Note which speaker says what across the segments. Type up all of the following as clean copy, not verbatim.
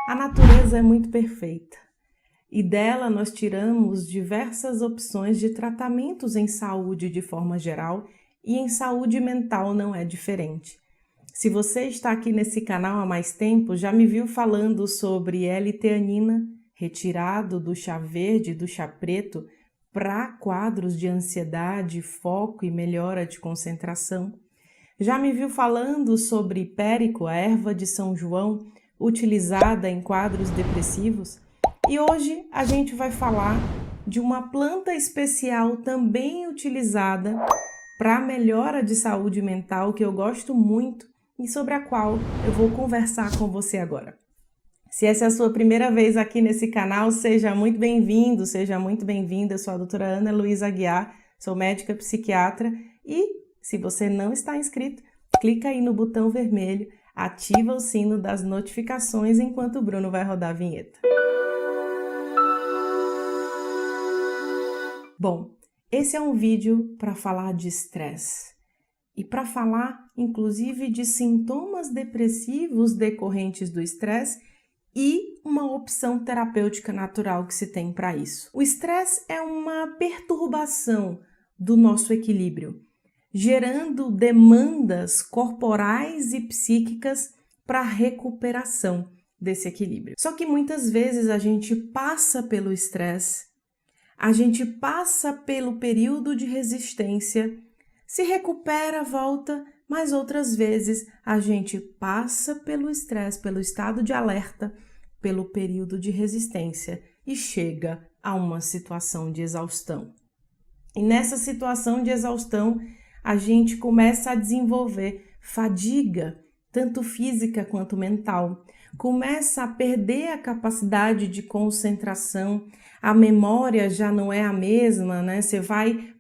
Speaker 1: A natureza é muito perfeita e dela nós tiramos diversas opções de tratamentos em saúde de forma geral e em saúde mental não é diferente. Se você está aqui nesse canal há mais tempo, já me viu falando sobre L-teanina, retirado do chá verde e do chá preto para quadros de ansiedade, foco e melhora de concentração. Já me viu falando sobre hipérico, a erva de São João, utilizada em quadros depressivos? E hoje a gente vai falar de uma planta especial também utilizada para melhora de saúde mental que eu gosto muito e sobre a qual eu vou conversar com você agora. Se essa é a sua primeira vez aqui nesse canal, seja muito bem-vindo, seja muito bem-vinda. Eu sou a doutora Ana Luísa Aguiar, sou médica psiquiatra e se você não está inscrito, clica aí no botão vermelho, ativa o sino das notificações enquanto o Bruno vai rodar a vinheta. Bom, esse é um vídeo para falar de estresse. E para falar, inclusive, de sintomas depressivos decorrentes do estresse e uma opção terapêutica natural que se tem para isso. O estresse é uma perturbação do nosso equilíbrio, gerando demandas corporais e psíquicas para a recuperação desse equilíbrio. Só que muitas vezes a gente passa pelo estresse, a gente passa pelo período de resistência, se recupera, volta, mas outras vezes a gente passa pelo estresse, pelo estado de alerta, pelo período de resistência e chega a uma situação de exaustão. E nessa situação de exaustão, a gente começa a desenvolver fadiga, tanto física quanto mental. Começa a perder a capacidade de concentração, a memória já não é a mesma, né? Você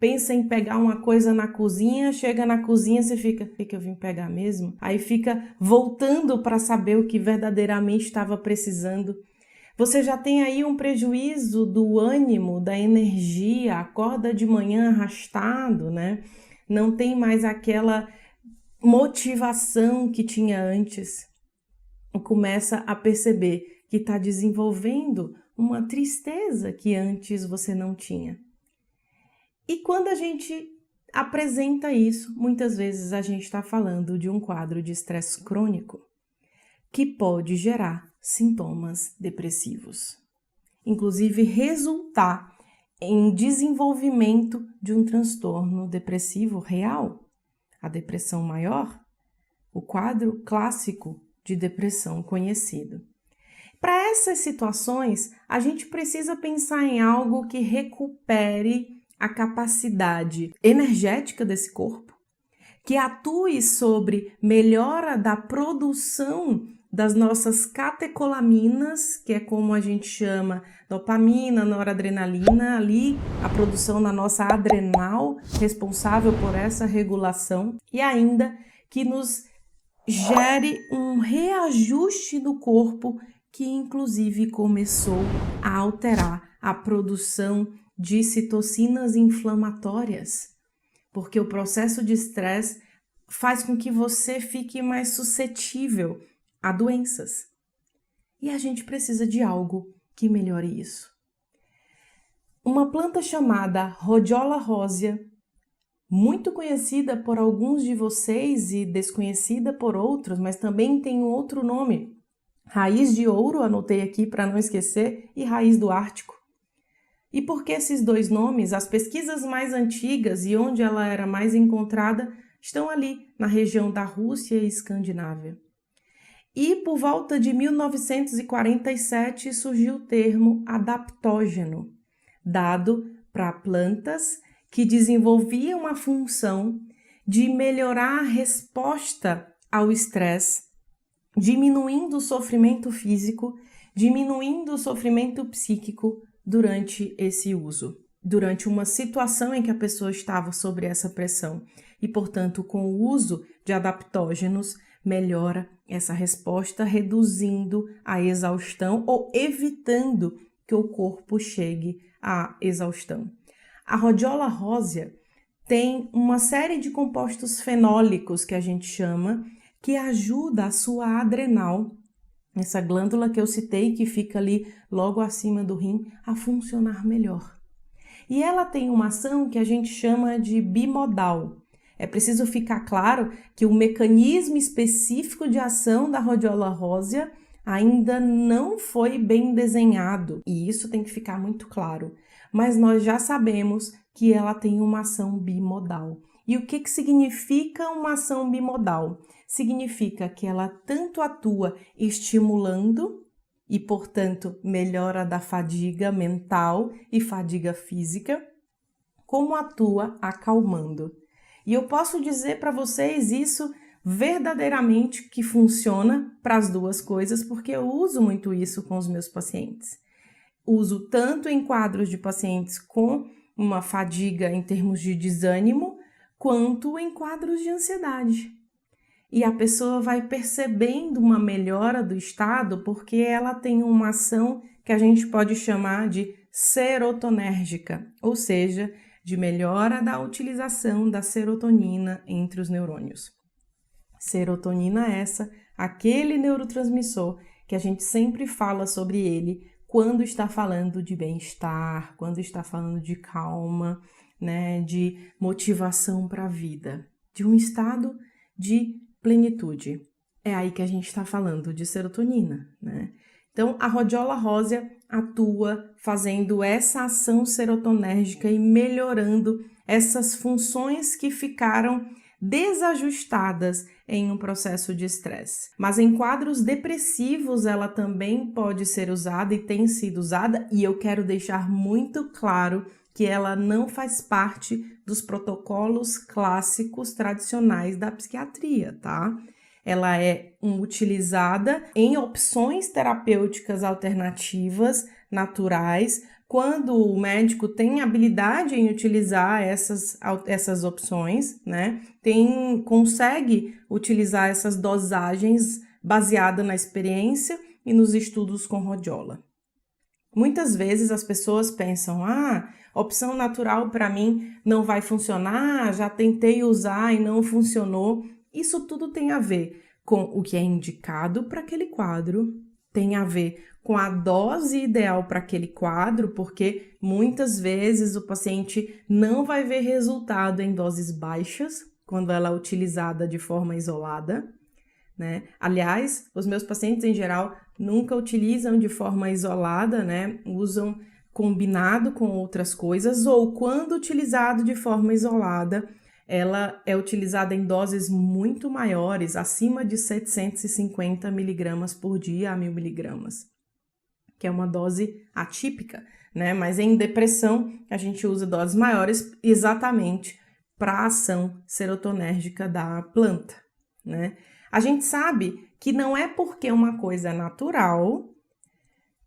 Speaker 1: pensa em pegar uma coisa na cozinha, chega na cozinha, você fica, o que eu vim pegar mesmo? Aí fica voltando para saber o que verdadeiramente estava precisando. Você já tem aí um prejuízo do ânimo, da energia, acorda de manhã arrastado, né? Não tem mais aquela motivação que tinha antes. Começa a perceber que está desenvolvendo uma tristeza que antes você não tinha. E quando a gente apresenta isso, muitas vezes a gente está falando de um quadro de estresse crônico que pode gerar sintomas depressivos, inclusive resultar em desenvolvimento de um transtorno depressivo real, a depressão maior, o quadro clássico de depressão conhecido. Para essas situações, a gente precisa pensar em algo que recupere a capacidade energética desse corpo, que atue sobre melhora da produção das nossas catecolaminas, que é como a gente chama dopamina, noradrenalina, ali a produção na nossa adrenal, responsável por essa regulação, e ainda que nos gere um reajuste do corpo que inclusive começou a alterar a produção de citocinas inflamatórias, porque o processo de estresse faz com que você fique mais suscetível a doenças. E a gente precisa de algo que melhore isso. Uma planta chamada Rhodiola rosea, muito conhecida por alguns de vocês e desconhecida por outros, mas também tem um outro nome. Raiz de ouro, anotei aqui para não esquecer, e raiz do Ártico. E por que esses dois nomes? As pesquisas mais antigas e onde ela era mais encontrada estão ali, na região da Rússia e Escandinávia. E por volta de 1947 surgiu o termo adaptógeno, dado para plantas que desenvolviam a função de melhorar a resposta ao estresse, diminuindo o sofrimento físico, diminuindo o sofrimento psíquico durante esse uso, durante uma situação em que a pessoa estava sob essa pressão. E, portanto, com o uso de adaptógenos, melhora essa resposta, reduzindo a exaustão ou evitando que o corpo chegue à exaustão. A Rhodiola rosea tem uma série de compostos fenólicos que a gente chama, que ajuda a sua adrenal essa glândula que eu citei, que fica ali logo acima do rim, a funcionar melhor. E ela tem uma ação que a gente chama de bimodal. É preciso ficar claro que o mecanismo específico de ação da rodiola rósea ainda não foi bem desenhado, e isso tem que ficar muito claro. Mas nós já sabemos que ela tem uma ação bimodal. E o que significa uma ação bimodal? Significa que ela tanto atua estimulando e, portanto, melhora da fadiga mental e fadiga física, como atua acalmando. E eu posso dizer para vocês isso verdadeiramente que funciona para as duas coisas, porque eu uso muito isso com os meus pacientes. Uso tanto em quadros de pacientes com uma fadiga em termos de desânimo, quanto em quadros de ansiedade. E a pessoa vai percebendo uma melhora do estado porque ela tem uma ação que a gente pode chamar de serotonérgica, ou seja, de melhora da utilização da serotonina entre os neurônios. Serotonina essa, aquele neurotransmissor que a gente sempre fala sobre ele quando está falando de bem-estar, quando está falando de calma, né, de motivação para a vida, de um estado de plenitude. É aí que a gente está falando de serotonina, né? Então, a rodiola rósea atua fazendo essa ação serotonérgica e melhorando essas funções que ficaram desajustadas em um processo de estresse. Mas em quadros depressivos ela também pode ser usada e tem sido usada, e eu quero deixar muito claro que ela não faz parte dos protocolos clássicos tradicionais da psiquiatria, tá? Ela é utilizada em opções terapêuticas alternativas, naturais, quando o médico tem habilidade em utilizar essas opções, né? Consegue utilizar essas dosagens baseada na experiência e nos estudos com rodiola. Muitas vezes as pessoas pensam, opção natural para mim não vai funcionar, já tentei usar e não funcionou. Isso tudo tem a ver com o que é indicado para aquele quadro, tem a ver com a dose ideal para aquele quadro, porque muitas vezes o paciente não vai ver resultado em doses baixas quando ela é utilizada de forma isolada, né? Aliás, os meus pacientes em geral nunca utilizam de forma isolada, né? Usam combinado com outras coisas, ou quando utilizado de forma isolada, ela é utilizada em doses muito maiores, acima de 750 miligramas por dia a 1000 miligramas, que é uma dose atípica, né? Mas em depressão a gente usa doses maiores exatamente para a ação serotonérgica da planta, né? A gente sabe que não é porque uma coisa é natural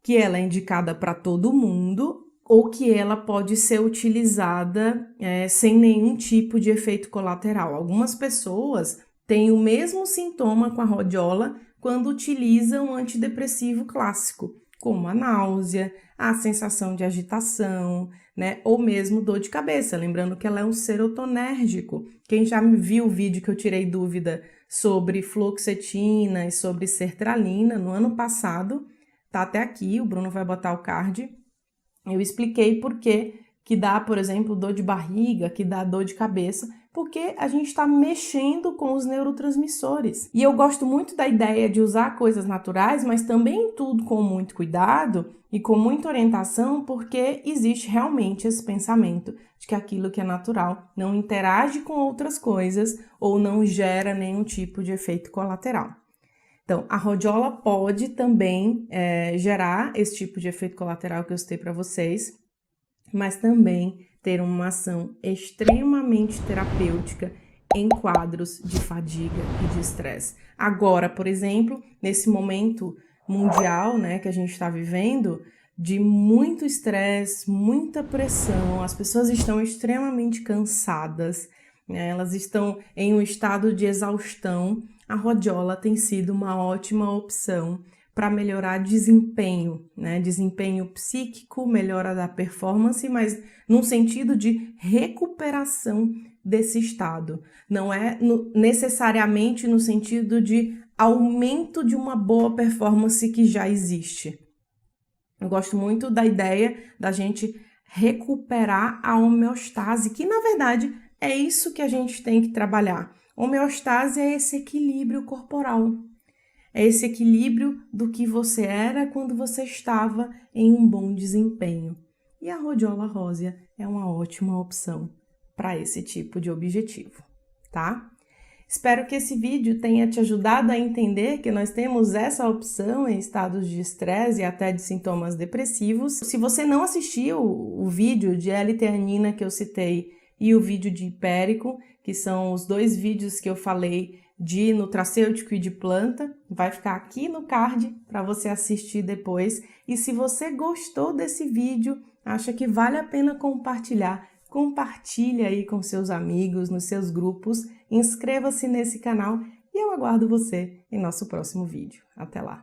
Speaker 1: que ela é indicada para todo mundo ou que ela pode ser utilizada sem nenhum tipo de efeito colateral. Algumas pessoas têm o mesmo sintoma com a rodiola quando utilizam um antidepressivo clássico, como a náusea, a sensação de agitação, né? Ou mesmo dor de cabeça, lembrando que ela é um serotonérgico. Quem já viu o vídeo que eu tirei dúvida sobre fluoxetina e sobre sertralina no ano passado, tá até aqui, o Bruno vai botar o card. Eu expliquei por que dá, por exemplo, dor de barriga, que dá dor de cabeça, porque a gente está mexendo com os neurotransmissores. E eu gosto muito da ideia de usar coisas naturais, mas também tudo com muito cuidado e com muita orientação, porque existe realmente esse pensamento de que aquilo que é natural não interage com outras coisas ou não gera nenhum tipo de efeito colateral. Então, a rodiola pode também gerar esse tipo de efeito colateral que eu citei para vocês, mas também ter uma ação extremamente terapêutica em quadros de fadiga e de estresse. Agora, por exemplo, nesse momento mundial, né, que a gente está vivendo, de muito estresse, muita pressão, as pessoas estão extremamente cansadas, né, elas estão em um estado de exaustão. A rodiola tem sido uma ótima opção para melhorar desempenho, né? Desempenho psíquico, melhora da performance, mas num sentido de recuperação desse estado. Não é necessariamente no sentido de aumento de uma boa performance que já existe. Eu gosto muito da ideia da gente recuperar a homeostase, que na verdade é isso que a gente tem que trabalhar. Homeostase é esse equilíbrio corporal. É esse equilíbrio do que você era quando você estava em um bom desempenho. E a rhodiola rósea é uma ótima opção para esse tipo de objetivo, tá? Espero que esse vídeo tenha te ajudado a entender que nós temos essa opção em estados de estresse e até de sintomas depressivos. Se você não assistiu o vídeo de L-teanina que eu citei e o vídeo de hipérico, que são os 2 vídeos que eu falei de nutracêutico e de planta, vai ficar aqui no card para você assistir depois. E se você gostou desse vídeo, acha que vale a pena compartilhar, compartilhe aí com seus amigos, nos seus grupos, inscreva-se nesse canal e eu aguardo você em nosso próximo vídeo. Até lá!